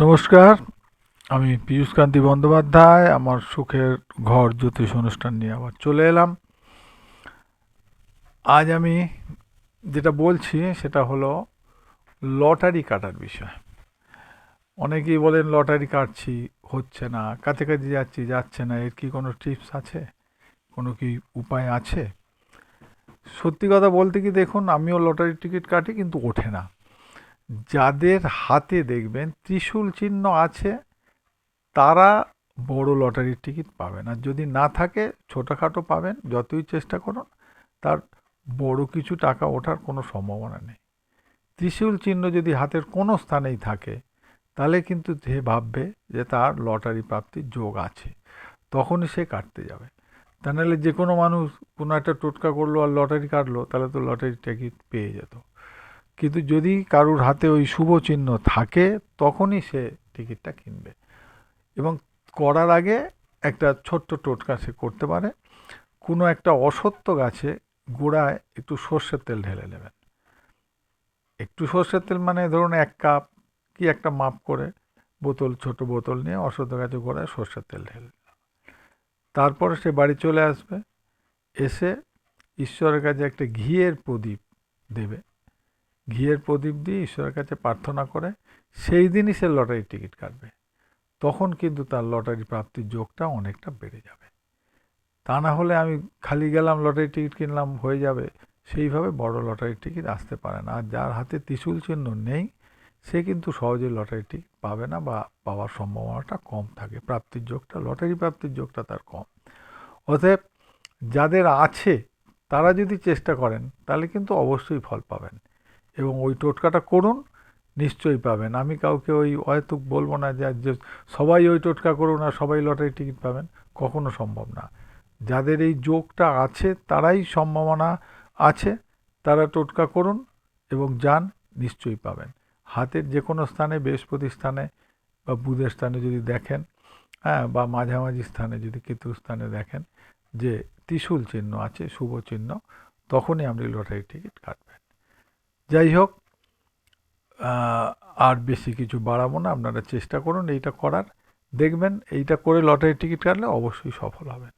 নমস্কার, আমি পীযূষকান্তি বন্দ্যোপাধ্যায়। আমার সুখের ঘর জ্যোতিষ অনুষ্ঠান নিয়ে আবার চলে এলাম। আজ আমি যেটা বলছি সেটা হলো লটারি কাটার বিষয়। অনেকেই বলেন লটারি কাটছি, হচ্ছে না, কাছাকাছি যাচ্ছি, যাচ্ছে না, এর কি কোনো টিপস আছে, কোনো কি উপায় আছে? সত্যি কথা বলতে কি, দেখুন, আমিও লটারির টিকিট কাটি কিন্তু ওঠে না। যাদের হাতে দেখবেন ত্রিশূল চিহ্ন আছে তারা বড় লটারির টিকিট পাবেন, আর যদি না থাকে ছোটোখাটো পাবেন। যতই চেষ্টা করুন, তার বড় কিছু টাকা ওঠার কোনো সম্ভাবনা নেই। ত্রিশূল চিহ্ন যদি হাতের কোনো স্থানেই থাকে তাহলে কিন্তু সে ভাববে যে তার লটারি প্রাপ্তির যোগ আছে, তখনই সে কাটতে যাবে। তা নাহলে যে কোনো মানুষ কোনো একটা টোটকা করলো আর লটারি কাটলো, তাহলে তো লটারির টিকিট পেয়ে যেত। কিন্তু যদি কারুর হাতে ওই শুভ চিহ্ন থাকে তখনই সে টিকিটটা কিনবে। এবং করার আগে একটা ছোট্ট টোটকা সে করতে পারে। কোনো একটা অশ্বত্থ গাছে গোড়ায় একটু সর্ষের তেল ঢেলে নেবেন। একটু সর্ষের তেল মানে ধরুন 1 কাপ কি একটা মাপ করে বোতল, ছোট বোতল নিয়ে অশ্বত্থ গাছের গোড়ায় সর্ষের তেল ঢেলে, তারপরে সে বাড়ি চলে আসবে। এসে ঈশ্বরের কাছে একটা ঘিয়ের প্রদীপ দেবে। ঘিয়ের প্রদীপ দিয়ে ঈশ্বরের কাছে প্রার্থনা করে সেই দিনই সে লটারির টিকিট কাটবে। তখন কিন্তু তার লটারি প্রাপ্তির যোগটা অনেকটা বেড়ে যাবে। তা না হলে আমি খালি গেলাম লটারির টিকিট কিনলাম হয়ে যাবে, সেইভাবে বড় লটারির টিকিট আসতে পারে না। আর যার হাতে ত্রিশূল চিহ্ন নেই সে কিন্তু সহজে লটারির টিকিট পাবে না, বা পাওয়ার সম্ভাবনাটা কম থাকে। প্রাপ্তির যোগটা, লটারি প্রাপ্তির যোগটা তার কম। অতএব যাদের আছে তারা যদি চেষ্টা করেন তাহলে কিন্তু অবশ্যই ফল পাবেন, এবং ওই টোটকাটা করুন, নিশ্চয়ই পাবেন। আমি কাউকে ওই অহেতুক বলবো না যে সবাই ওই টোটকা করুন আর সবাই লটারি টিকিট পাবেন, কখনো সম্ভব না। যাদের এই যোগটা আছে তারাই সম্ভাবনা আছে, তারা টোটকা করুন এবং যান, নিশ্চয়ই পাবেন। হাতের যে কোনো স্থানে, বৃহস্পতি স্থানে বা বুধের স্থানে যদি দেখেন, হ্যাঁ, বা মাঝামাঝি স্থানে যদি কেতুর স্থানে দেখেন যে ত্রিশূল চিহ্ন আছে, শুভ চিহ্ন, তখনই আপনি লটারির টিকিট কাটবেন। যাই হোক, আর বেশি কিছু বাড়াবো না, আপনারা চেষ্টা করুন এইটা করার। দেখবেন এইটা করে লটারির টিকিট কাটলে অবশ্যই সফল হবেন।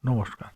নমস্কার।